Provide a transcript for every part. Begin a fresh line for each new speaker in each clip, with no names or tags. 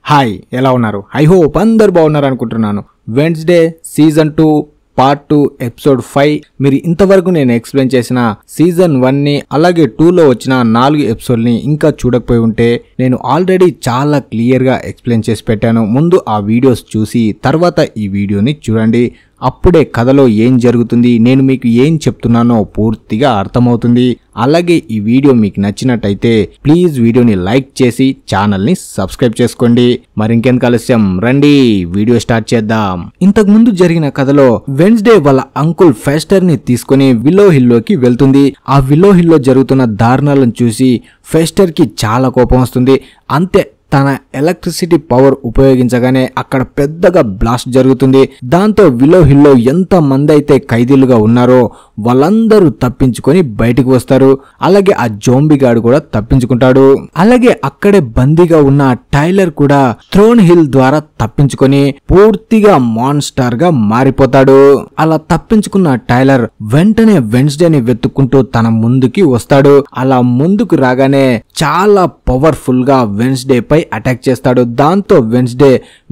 Hi ఎలా ఉన్నారు? I hope అందరు బాగున్నారు అనుకుంటున్నాను. వెన్స్డే సీజన్ 2 పార్ట్ 2 ఎపిసోడ్ 5 మీరు ఇంతవరకు నేను ఎక్స్ప్లెయిన్ చేసిన సీజన్ 1 ని అలాగే 2 లో వచ్చిన 4 ఎపిసోడ్ని ఇంకా చూడకపోయి ఉంటే నేను ఆల్రెడీ చాలా క్లియర్ గా ఎక్స్ప్లెయిన్ చేసి పెట్టాను. ముందు ఆ వీడియోస్ చూసి తర్వాత ఈ వీడియోని చూడండి. అప్పుడే కథలో ఏం జరుగుతుంది, నేను మీకు ఏం చెప్తున్నానో పూర్తిగా అర్థమవుతుంది. అలాగే ఈ వీడియో మీకు నచ్చినట్టయితే ప్లీజ్ వీడియోని లైక్ చేసి ఛానల్ని సబ్స్క్రైబ్ చేసుకోండి. మరింకెందుకు ఆలస్యం, రండి వీడియో స్టార్ట్ చేద్దాం. ఇంతకు ముందు జరిగిన కథలో వెన్స్డే వాళ్ళ అంకుల్ ఫెస్టర్ ని తీసుకుని విల్లో హిల్ లోకి వెళ్తుంది. ఆ విల్లో హిల్ లో జరుగుతున్న దారుణాలను చూసి ఫెస్టర్ కి చాలా కోపం వస్తుంది. అంతే, తన ఎలక్ట్రిసిటీ పవర్ ఉపయోగించగానే అక్కడ పెద్దగా బ్లాస్ట్ జరుగుతుంది. దాంతో విల్లో హిల్లో ఎంత మంది అయితే ఖైదీలుగా ఉన్నారో వాళ్ళందరూ తప్పించుకొని బయటకు వస్తారు. అలాగే ఆ జోంబీ గాడు కూడా తప్పించుకుంటాడు. అలాగే అక్కడే బందీగా ఉన్న టైలర్ కూడా థ్రోన్ హిల్ ద్వారా తప్పించుకొని పూర్తిగా మాన్స్టర్ గా మారిపోతాడు. అలా తప్పించుకున్న టైలర్ వెంటనే వెన్స్డేని వెతుక్కుంటూ తన ముందుకి వస్తాడు. అలా ముందుకు రాగానే చాలా పవర్ఫుల్ గా వెన్స్డే పై అటాక్ చేస్తాడు. దాంతో వెన్స్డే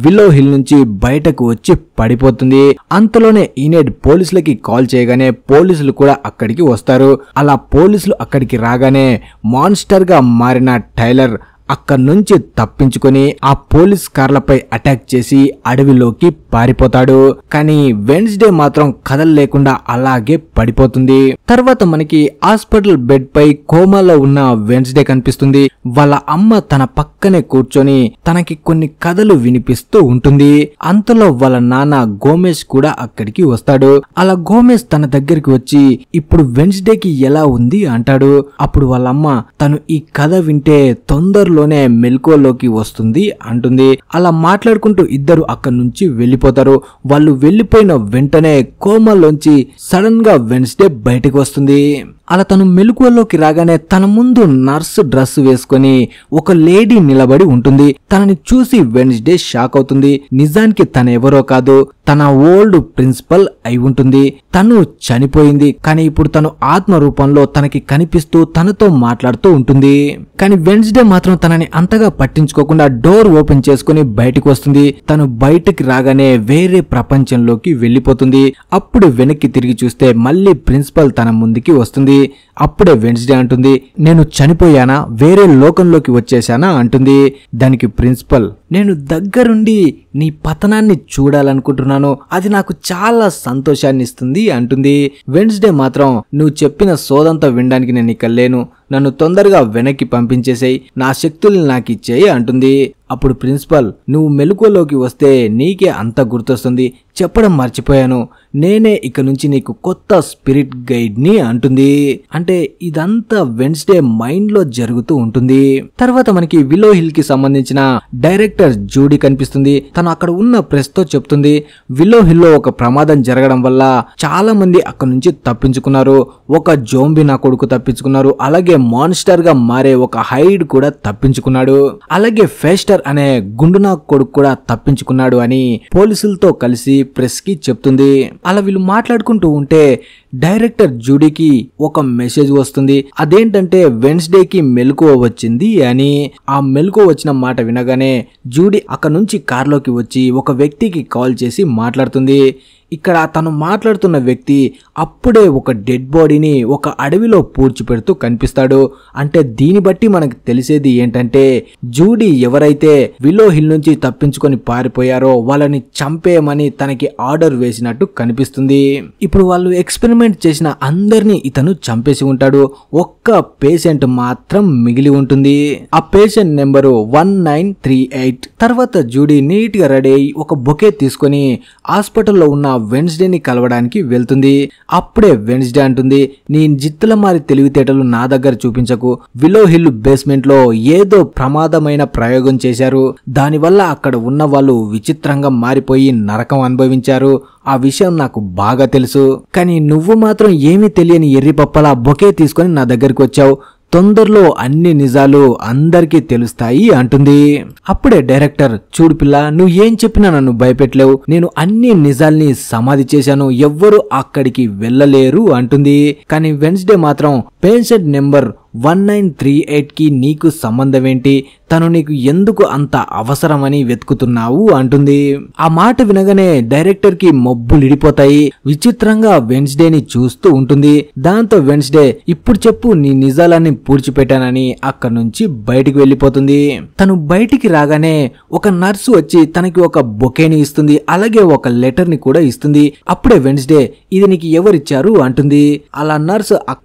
విల్లో హిల్ నుంచి బయటకు వచ్చి పడిపోతుంది. అంతలోనే ఈనేడ్ పోలీసులకి కాల్ చేయగానే పోలీసులు కూడా అక్కడికి వస్తారు. అలా పోలీసులు అక్కడికి రాగానే మాన్స్టర్ గా మారిన టైలర్ అక్కడి నుంచి తప్పించుకొని ఆ పోలీస్ కార్లపై అటాక్ చేసి అడవిలోకి పారిపోతాడు. కానీ వెన్స్డే మాత్రం కదలలేకుండా అలాగే పడిపోతుంది. తర్వాత మనకి హాస్పిటల్ బెడ్ పై కోమాలో ఉన్న వెన్స్డే కనిపిస్తుంది. వాళ్ళ అమ్మ తన పక్కనే కూర్చొని తనకి కొన్ని కథలు వినిపిస్తూ ఉంటుంది. అంతలో వాళ్ళ నాన్న గోమెజ్ కూడా అక్కడికి వస్తాడు. అలా గోమెజ్ తన దగ్గరికి వచ్చి ఇప్పుడు వెన్స్డేకి ఎలా ఉంది అంటాడు. అప్పుడు వాళ్ళ అమ్మ తను ఈ కథ వింటే తొందరలోనే మెల్కోలోకి వస్తుంది అంటుంది. అలా మాట్లాడుకుంటూ ఇద్దరు అక్కడి నుంచి వెళ్లిపోతారు. వాళ్ళు వెళ్లిపోయిన వెంటనే కోమాలోంచి సడన్ గా వెన్స్డే బయటకు వస్తుంది. అలా తను మెలకువలోకి రాగానే తన ముందు నర్సు డ్రెస్ వేసుకొని ఒక లేడీ నిలబడి ఉంటుంది. తనని చూసి వెన్స్డే షాక్ అవుతుంది. నిజానికి తను ఎవరో కాదు, తన ఓల్డ్ ప్రిన్సిపల్ అయి ఉంటుంది. తను చనిపోయింది, కానీ ఇప్పుడు తను ఆత్మ రూపంలో తనకి కనిపిస్తూ తనతో మాట్లాడుతూ ఉంటుంది. కానీ వెన్స్డే మాత్రం తనని అంతగా పట్టించుకోకుండా డోర్ ఓపెన్ చేసుకుని బయటకు వస్తుంది. తను బయటికి రాగానే వేరే ప్రపంచంలోకి వెళ్లిపోతుంది. అప్పుడు వెనక్కి తిరిగి చూస్తే మళ్ళీ ప్రిన్సిపల్ తన ముందుకి వస్తుంది. అప్పుడే వెన్స్డే అంటుంది, నేను చనిపోయానా, వేరే లోకంలోకి వచ్చేసానా అంటుంది. దానికి ప్రిన్సిపల్, నేను దగ్గరుండి నీ పతనాన్ని చూడాలనుకుంటున్నాను, అది నాకు చాలా సంతోషాన్ని ఇస్తుంది అంటుంది. వెన్స్డే మాత్రం, నువ్వు చెప్పిన సోదంతా వినడానికి నేను ఇక్కడ లేను, నన్ను తొందరగా వెనక్కి పంపించేసేయి, నా శక్తుల్ని నాకు ఇచ్చేయి అంటుంది. అప్పుడు ప్రిన్సిపల్, నువ్వు మెలకువలోకి వస్తే నీకే అంత గుర్తొస్తుంది, చెప్పడం మర్చిపోయాను, నేనే ఇక నుంచి నీకు కొత్త స్పిరిట్ గైడ్ ని అంటుంది. అంటే ఇదంతా వెన్స్డే మైండ్ లో జరుగుతూ ఉంటుంది. తర్వాత మనకి విల్లో హిల్ కి సంబంధించిన డైరెక్టర్ జూడీ కనిపిస్తుంది. తను అక్కడ ఉన్న ప్రెస్ తో చెప్తుంది, విల్లో హిల్ లో ఒక ప్రమాదం జరగడం వల్ల చాలా మంది అక్కడ నుంచి తప్పించుకున్నారు. ఒక జోంబీ నా కొడుకు తప్పించుకున్నారు, అలాగే మాన్స్టర్ గా మారే ఒక హైడ్ కూడా తప్పించుకున్నాడు, అలాగే ఫెస్టర్ అనే గుండునా కొడుకు కూడా తప్పించుకున్నాడు అని పోలీసులతో కలిసి ప్రెస్ కి చెప్తుంది. అలా వీళ్ళు మాట్లాడుకుంటూ ఉంటే డైరెక్టర్ జూడీకి ఒక మెసేజ్ వస్తుంది. అదేంటంటే వెన్స్డేకి మెలకువ వచ్చింది అని. ఆ మెలకువ వచ్చిన మాట వినగానే జూడీ అక్కడ నుంచి కార్లోకి వచ్చి ఒక వ్యక్తికి కాల్ చేసి మాట్లాడుతుంది. ఇక్కడ తను మాట్లాడుతున్న వ్యక్తి అప్పుడే ఒక డెడ్ బాడీని ఒక అడవిలో పూడ్చిపెడుతూ కనిపిస్తాడు. అంటే దీన్ని బట్టి మనకు తెలిసేది ఏంటంటే జూడీ ఎవరైతే విల్లో హిల్ నుంచి తప్పించుకొని పారిపోయారో వాళ్ళని చంపేయమని తనకి ఆర్డర్ వేసినట్టు కనిపిస్తుంది. ఇప్పుడు వాళ్ళు ఎక్స్పెరిమెంట్ చేసిన అందరినీ ఇతను చంపేసి ఉంటాడు. ఒక్క పేషెంట్ మాత్రం మిగిలి ఉంటుంది. ఆ పేషెంట్ నెంబరు 1938. తర్వాత జూడీ నీట్ గా రెడీ అయి ఒక బొకే తీసుకొని హాస్పిటల్లో ఉన్న వెన్స్డేని కలవడానికి వెళ్తుంది. అప్పుడే వెన్స్డే అంటుంది, నీ జిత్తుల మారి తెలివితేటలు నా దగ్గర చూపించకు, విల్లో హిల్ బేస్మెంట్ లో ఏదో ప్రమాదమైన ప్రయోగం చేశారు, దానివల్ల అక్కడ ఉన్న వాళ్ళు విచిత్రంగా మారిపోయి నరకం అనుభవించారు, ఆ విషయం నాకు బాగా తెలుసు, కానీ నువ్వు మాత్రం ఏమీ తెలియని ఎర్రిపప్పలా బొకే తీసుకొని నా దగ్గరికి వచ్చావు, తొందరలో అన్ని నిజాలు అందరికీ తెలుస్తాయి అంటుంది. అప్పుడే డైరెక్టర్, చూడు పిల్ల, నువ్వు ఏం చెప్పినా నన్ను భయపెట్టలేవు, నేను అన్ని నిజాల్ని సమాధి చేశాను, ఎవ్వరూ అక్కడికి వెళ్ళలేరు అంటుంది. కానీ వెన్స్డే మాత్రం పేషెంట్ నెంబర్ 1938 కి నీకు సంబంధం ఏంటి, తను నీకు ఎందుకు అంత అవసరమని వెతుకుతున్నావు అంటుంది. ఆ మాట వినగానే డైరెక్టర్ కి మబ్బులిడిపోతాయి. విచిత్రంగా వెన్స్డేని చూస్తూ ఉంటుంది. దాంతో వెన్స్డే ఇప్పుడు చెప్పు నీ నిజాలన్నీ పూడ్చిపెట్టానని అక్కడి నుంచి బయటికి వెళ్ళిపోతుంది. తను బయటికి రాగానే ఒక నర్సు వచ్చి తనకి ఒక బొకేని ఇస్తుంది, అలాగే ఒక లెటర్ ని కూడా ఇస్తుంది. అప్పుడే వెన్స్డే ఇది నీకు ఎవరిచ్చారు అంటుంది. అలా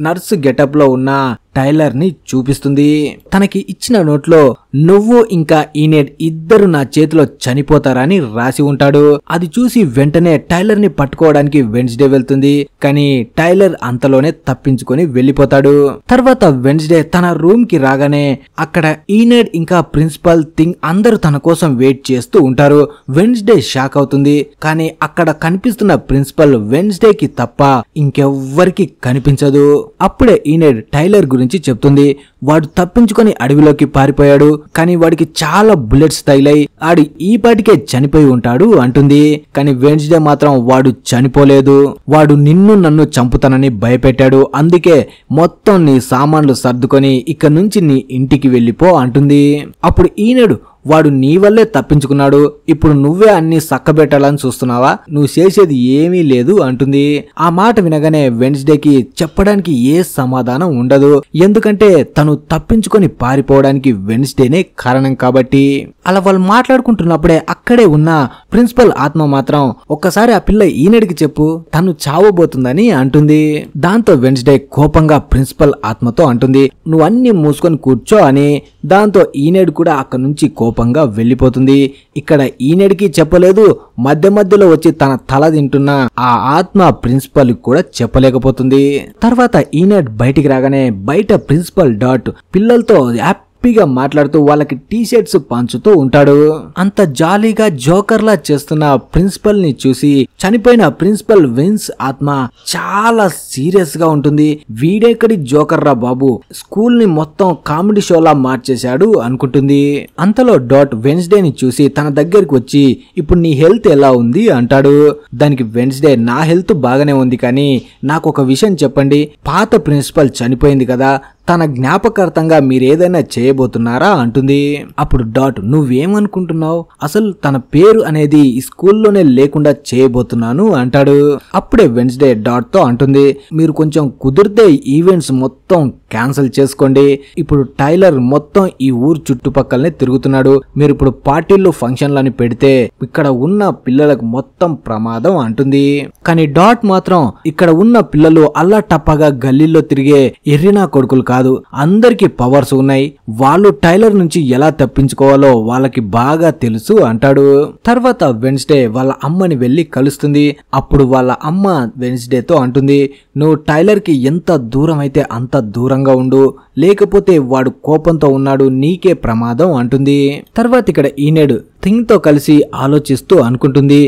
నర్సు గెటప్ లో ఉన్న టైలర్ ని చూపిస్తుంది. తనకి ఇచ్చిన నోట్లో నువ్వు ఇంకా ఈనెడ్ ఇద్దరు నా చేతిలో చనిపోతారని రాసి ఉంటాడు. అది చూసి వెంటనే టైలర్ ని పట్టుకోవడానికి వెన్స్డే వెళ్తుంది. కానీ టైలర్ అంతలోనే తప్పించుకొని వెళ్ళిపోతాడు. తర్వాత వెన్స్డే తన రూమ్ కి రాగానే అక్కడ ఈనెడ్ ఇంకా ప్రిన్సిపల్ థింగ్ అందరూ తన కోసం వెయిట్ చేస్తూ ఉంటారు. వెన్స్డే షాక్ అవుతుంది. కానీ అక్కడ కనిపిస్తున్న ప్రిన్సిపల్ వెన్స్డే కి తప్ప ఇంకెవ్వరికి కనిపించదు. అప్పుడే ఈనెడ్ టైలర్ గురించి చెప్తుంది. వాడు తప్పించుకొని అడవిలోకి పారిపోయాడు, కానీ వాడికి చాలా బుల్లెట్స్ తగిలాయి, ఆడు ఈ పాటికే చనిపోయి ఉంటాడు అంటుంది. కానీ వెన్స్డే మాత్రం వాడు చనిపోలేదు, వాడు నిన్ను నన్ను చంపుతానని భయపెట్టాడు, అందుకే మొత్తం నీ సామాన్లు సర్దుకొని ఇక్కడి నుంచి నీ ఇంటికి వెళ్ళిపో అంటుంది. అప్పుడు ఈనెడు వాడు నీ వల్లే తప్పించుకున్నాడు, ఇప్పుడు నువ్వే అన్ని సక్కబెట్టాలని చూస్తున్నావా, నువ్వు చేసేది ఏమీ లేదు అంటుంది. ఆ మాట వినగానే వెన్స్డేకి చెప్పడానికి ఏ సమాధానం ఉండదు. ఎందుకంటే తను తప్పించుకొని పారిపోవడానికి వెన్స్డేనే కారణం కాబట్టి. అలా వాళ్ళు మాట్లాడుకుంటున్నప్పుడే అక్కడే ఉన్న ప్రిన్సిపల్ ఆత్మ మాత్రం ఒక్కసారి ఆ పిల్ల ఈనెడికి చెప్పు, తను చావబోతుందని అంటుంది. దాంతో వెన్స్డే కోపంగా ప్రిన్సిపల్ ఆత్మతో అంటుంది, నువ్వు అన్ని మూసుకొని కూర్చో అని. దాంతో ఈనెడ్ కూడా అక్కడి నుంచి కోపంగా వెళ్ళిపోతుంది. ఇక్కడ ఈనెడ్కి చెప్పలేదు, మధ్య మధ్యలో వచ్చి తన తల తింటున్న ఆ ఆత్మ ప్రిన్సిపల్ కూడా చెప్పలేకపోతుంది. తర్వాత ఈనెడ్ బయటికి రాగానే బయట ప్రిన్సిపల్ డాట్ పిల్లలతో హ్యాపీగా మాట్లాడుతూ వాళ్ళకి టీ షర్ట్స్ పంచుతూ ఉంటాడు. అంత జాలీగా జోకర్లా చేస్తున్న ప్రిన్సిపల్ ని చూసి చనిపోయిన ప్రిన్సిపల్ విన్స్ ఆత్మ చాలా సీరియస్ గా ఉంటుంది. వీడెక్కడి జోకర్ రా బాబు, స్కూల్ ని మొత్తం కామెడీ షోలా మార్చేశాడు అనుకుంటుంది. అంతలో డాట్ వెన్స్డే ని చూసి తన దగ్గరికి వచ్చి ఇప్పుడు నీ హెల్త్ ఎలా ఉంది అంటాడు. దానికి వెన్స్డే నా హెల్త్ బాగానే ఉంది, కానీ నాకు ఒక విషయం చెప్పండి, పాత ప్రిన్సిపల్ చనిపోయింది కదా, తన జ్ఞాపకార్థంగా మీరేదైనా చేయబోతున్నారా అంటుంది. అప్పుడు డాట్ నువ్వేమనుకుంటున్నావు, అసలు తన పేరు అనేది ఈ స్కూల్లోనే లేకుండా చేయబోతున్నాను అంటాడు. అప్పుడే వెన్స్డే డాట్ తో అంటుంది, మీరు కొంచెం కుదిరితే ఈవెంట్స్ మొత్తం క్యాన్సిల్ చేసుకోండి, ఇప్పుడు టైలర్ మొత్తం ఈ ఊరు చుట్టుపక్కలనే తిరుగుతున్నాడు, మీరు ఇప్పుడు పార్టీలు ఫంక్షన్లని పెడితే ఇక్కడ ఉన్న పిల్లలకు మొత్తం ప్రమాదం అంటుంది. కానీ డాట్ మాత్రం ఇక్కడ ఉన్న పిల్లలు అల్లా టప్పగా గల్లీల్లో తిరిగే ఎర్రినా కొడుకులు కాదు, అందరికి పవర్స్ ఉన్నాయి, వాళ్ళు టైలర్ నుంచి ఎలా తప్పించుకోవాలో వాళ్ళకి బాగా తెలుసు అంటాడు. తర్వాత వెన్స్డే వాళ్ళ అమ్మని వెళ్లి కలుస్తుంది. అప్పుడు వాళ్ళ అమ్మ వెన్స్డేతో అంటుంది, నువ్వు టైలర్ కి ఎంత దూరం అయితే అంత దూరంగా ఉండు, లేకపోతే వాడు కోపంతో ఉన్నాడు, నీకే ప్రమాదం అంటుంది. తర్వాత ఇక్కడ ఈనెడ్ థింగ్ తో కలిసి ఆలోచిస్తూ అనుకుంటుంది,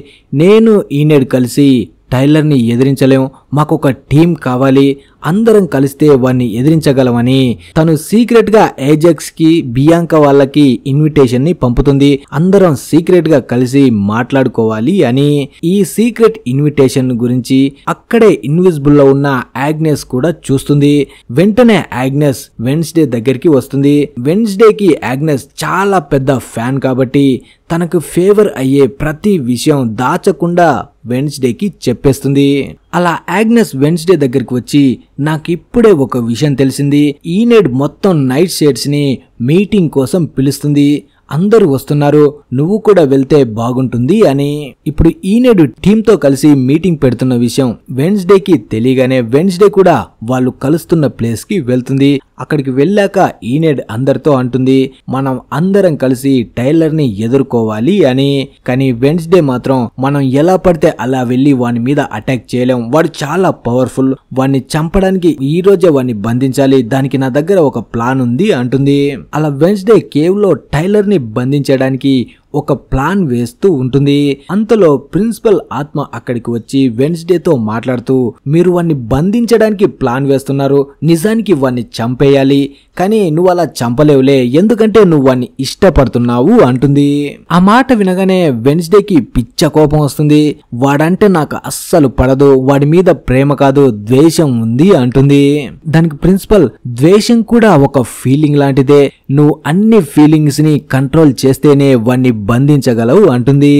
నేను ఈనెడ్ కలిసి టైలర్ ని ఎదిరించలేం, మాకొక టీం కావాలి, అందరం కలిస్తే వాడిని ఎదిరించగలమని తను సీక్రెట్ గా ఏజెక్స్ కి బియాంకా వాళ్ళకి ఇన్విటేషన్ ని పంపుతుంది. అందరం సీక్రెట్ గా కలిసి మాట్లాడుకోవాలి అని. ఈ సీక్రెట్ ఇన్విటేషన్ గురించి అక్కడే ఇన్విజిబుల్ లో ఉన్న ఆగ్నెస్ కూడా చూస్తుంది. వెంటనే ఆగ్నెస్ వెన్స్డే దగ్గరికి వస్తుంది. వెన్స్డేకి ఆగ్నెస్ చాలా పెద్ద ఫ్యాన్ కాబట్టి తనకు ఫేవర్ అయ్యే ప్రతి విషయం దాచకుండా వెన్స్డేకి చెప్పేస్తుంది. అలా ఆగ్నెస్ వెన్స్డే దగ్గరికి వచ్చి నాకిప్పుడే ఒక విషయం తెలిసింది, ఈనెడ్ మొత్తం నైట్ షేడ్స్ ని మీటింగ్ కోసం పిలుస్తుంది, అందరూ వస్తున్నారు, నువ్వు కూడా వెళ్తే బాగుంటుంది అని. ఇప్పుడు ఈనెడ్ టీమ్ తో కలిసి మీటింగ్ పెడుతున్న విషయం వెన్స్డేకి తెలియగానే వెన్స్డే కూడా వాళ్ళు కలుస్తున్న ప్లేస్ కి వెళ్తుంది. అక్కడికి వెళ్ళాక ఈనెడ్ అందరితో అంటుంది, మనం అందరం కలిసి టైలర్ ని ఎదుర్కోవాలి అని. కానీ వెన్స్డే మాత్రం మనం ఎలా పడితే అలా వెళ్లి వాని మీద అటాక్ చేయలేం, వాడు చాలా పవర్ఫుల్, వాడిని చంపడానికి ఈ రోజే వాడిని బంధించాలి, దానికి నా దగ్గర ఒక ప్లాన్ ఉంది అంటుంది. అలా వెన్స్డే కేవ్ లో టైలర్ ని బంధించడానికి ఒక ప్లాన్ వేస్తూ ఉంటుంది. అంతలో ప్రిన్సిపల్ ఆత్మ అక్కడికి వచ్చి వెన్స్డేతో మాట్లాడుతూ, మీరు వాణ్ణి బంధించడానికి ప్లాన్ వేస్తున్నారు, నిజానికి వాణ్ణి చంపేయాలి, కానీ నువ్వు అలా చంపలేవులే, ఎందుకంటే నువ్వు వాణ్ణి ఇష్టపడుతున్నావు అంటుంది. ఆ మాట వినగానే వెన్స్డేకి పిచ్చ కోపం వస్తుంది. వాడంటే నాకు అస్సలు పడదు, వాడి మీద ప్రేమ కాదు ద్వేషం ఉంది అంటుంది. దానికి ప్రిన్సిపల్, ద్వేషం కూడా ఒక ఫీలింగ్ లాంటిదే, నువ్వు అన్ని ఫీలింగ్స్ ని కంట్రోల్ చేస్తేనే వాణ్ణి బంధించగలవు అంటుంది.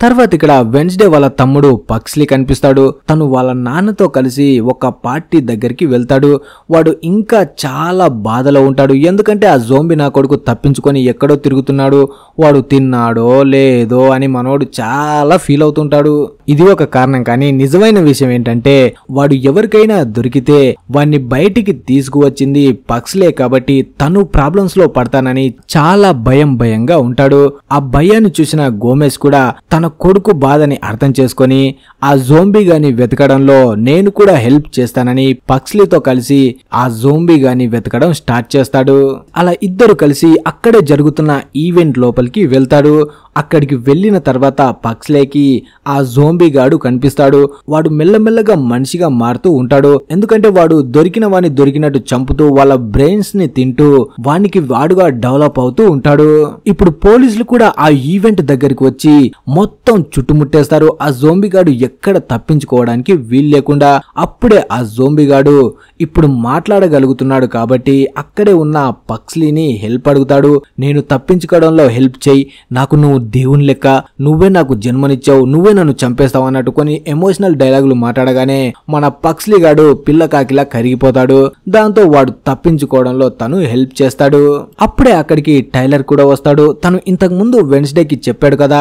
తర్వాత ఇక్కడ వెన్స్డే వాళ్ళ తమ్ముడు పక్స్లీ కనిపిస్తాడు. తను వాళ్ళ నాన్నతో కలిసి ఒక పార్టీ దగ్గరికి వెళ్తాడు. వాడు ఇంకా చాలా బాధలో ఉంటాడు, ఎందుకంటే ఆ జోంబీ నా కొడుకు తప్పించుకొని ఎక్కడో తిరుగుతున్నాడు, వాడు తిన్నాడో లేదో అని మనోడు చాలా ఫీల్ అవుతుంటాడు. ఇది ఒక కారణం, కానీ నిజమైన విషయం ఏంటంటే వాడు ఎవరికైనా దొరికితే వాడిని బయటికి తీసుకువచ్చింది పక్స్లే కాబట్టి తను ప్రాబ్లమ్స్ లో పడతానని చాలా భయంగా ఉంటాడు. ఆ భయాన్ని చూసిన గోమెజ్ కూడా తన కొడుకు బాధని అర్థం చేసుకొని ఆ జోంబీ గాని వెతకడంలో నేను కూడా హెల్ప్ చేస్తానని పక్స్లీతో కలిసి ఆ జోంబీ గాని వెతకడం స్టార్ట్ చేస్తాడు. అలా ఇద్దరు కలిసి అక్కడే జరుగుతున్న ఈవెంట్ లోపలికి వెళ్తాడు. అక్కడికి వెళ్ళిన తర్వాత పక్స్లేకి ఆ జోంబీ గాడు కనిపిస్తాడు. వాడు మెల్లమెల్లగా మనిషిగా మారుతూ ఉంటాడు, ఎందుకంటే వాడు దొరికిన వాడిని దొరికినట్టు చంపుతూ వాళ్ళ బ్రెయిన్స్ ని తింటూ వానికి వాడుగా డెవలప్ అవుతూ ఉంటాడు. ఇప్పుడు పోలీసులు కూడా ఆ ఈవెంట్ దగ్గరికి వచ్చి మొత్తం చుట్టుముట్టేస్తారు. ఆ జోంబీ గాడు ఎక్కడ తప్పించుకోవడానికి వీలు లేకుండా. అప్పుడే ఆ జోంబీ గాడు ఇప్పుడు మాట్లాడగలుగుతున్నాడు కాబట్టి అక్కడే ఉన్న పక్స్లీని హెల్ప్ అడుగుతాడు. నేను తప్పించుకోవడంలో హెల్ప్ చేయి, నాకు నువ్వు దేవుని లెక్క, నువ్వే నాకు జన్మనిచ్చావు, నువ్వే నన్ను చంపేస్తావు అన్నట్టు కొన్ని ఎమోషనల్ డైలాగులు మాట్లాడగానే మన పక్స్లీ గాడు పిల్ల కాకిలా కరిగిపోతాడు. దాంతో వాడు తప్పించుకోవడంలో తను హెల్ప్ చేస్తాడు. అప్పుడే అక్కడికి టైలర్ కూడా వస్తాడు. తను ఇంతకు ముందు వెన్స్డేకి చెప్పాడు కదా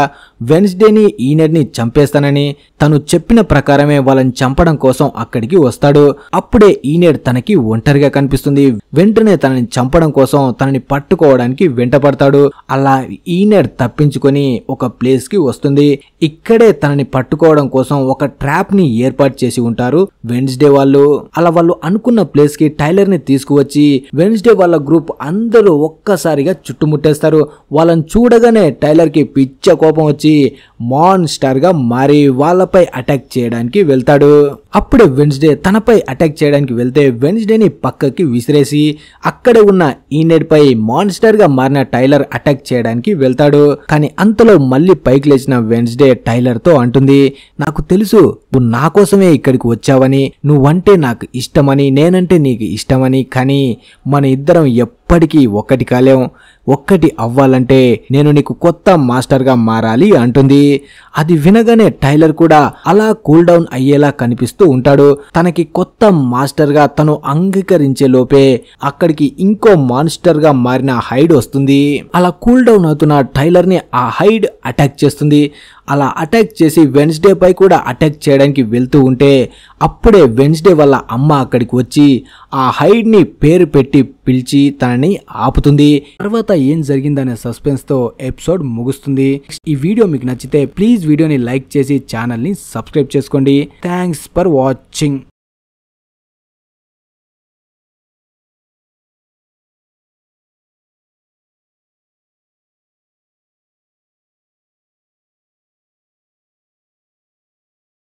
వెన్స్డేని ఈనెడ్ని చంపేస్తానని. తను చెప్పిన ప్రకారమే వాళ్ళని చంపడం కోసం అక్కడికి వస్తాడు. అప్పుడే ఈనెడ్ తనకి ఒంటరిగా కనిపిస్తుంది. వెంటనే తనని చంపడం కోసం తనని పట్టుకోవడానికి వెంటపడతాడు. అలా ఈనెడ్ తప్పించుకొని ఒక ప్లేస్ కి వస్తుంది. ఇక్కడే తనని పట్టుకోవడం కోసం ఒక ట్రాప్ ని ఏర్పాటు చేసి ఉంటారు వెన్స్డే వాళ్ళు. అలా వాళ్ళు అనుకున్న ప్లేస్ కి టైలర్ ని తీసుకువచ్చి వెన్స్డే వాళ్ళ గ్రూప్ అందరూ ఒక్కసారిగా చుట్టుముట్టేస్తారు. వాళ్ళని చూడగానే టైలర్ కి పిచ్చ కోపం వచ్చి మాన్స్టర్ గా మారి వాళ్ళపై అటాక్ చేయడానికి వెళ్తాడు. అప్పుడే వెన్స్డే తనపై అటాక్ చేయడానికి వెళ్తే వెన్స్డేని పక్కకి విసిరేసి అక్కడే ఉన్న ఈనెడ్ పై మాన్స్టర్ గా మారిన టైలర్ అటాక్ చేయడానికి వెళ్తాడు. కానీ అంతలో మళ్ళీ పైకి లేచిన వెన్స్డే టైలర్ తో అంటుంది, నాకు తెలుసు నువ్వు నా కోసమే ఇక్కడికి వచ్చావని, నువ్వంటే నాకు ఇష్టమని, నేనంటే నీకు ఇష్టమని, కానీ మన ఇద్దరం ఎప్పటికీ ఒక్కటి కాలేం. ఒక్కటి అవ్వాలంటే నేను నీకు కొత్త మాస్టర్ గా మారాలి అంటుంది. అది వినగానే టైలర్ కూడా అలా కూల్ డౌన్ అయ్యేలా కనిపిస్తూ ఉంటాడు. తనకి కొత్త మాస్టర్ గా తను అంగీకరించే లోపే అక్కడికి ఇంకో మాన్స్టర్ గా మారిన హైడ్ వస్తుంది. అలా కూల్ డౌన్ అవుతున్న టైలర్ ని ఆ హైడ్ అటాక్ చేస్తుంది. అలా అటాక్ చేసి వెన్స్డే పై కూడా అటాక్ చేయడానికి వెళ్తూ ఉంటే అప్పుడే వెన్స్డే వాళ్ళ అమ్మ అక్కడికి వచ్చి ఆ హైడ్ ని పేరు పెట్టి పిలిచి తనని ఆపుతుంది. తర్వాత ఏం జరిగిందనే సస్పెన్స్ తో ఎపిసోడ్ ముగుస్తుంది. ఈ వీడియో మీకు నచ్చితే ప్లీజ్ వీడియోని లైక్ చేసి ఛానల్ ని సబ్స్క్రైబ్ చేసుకోండి. Thanks for watching.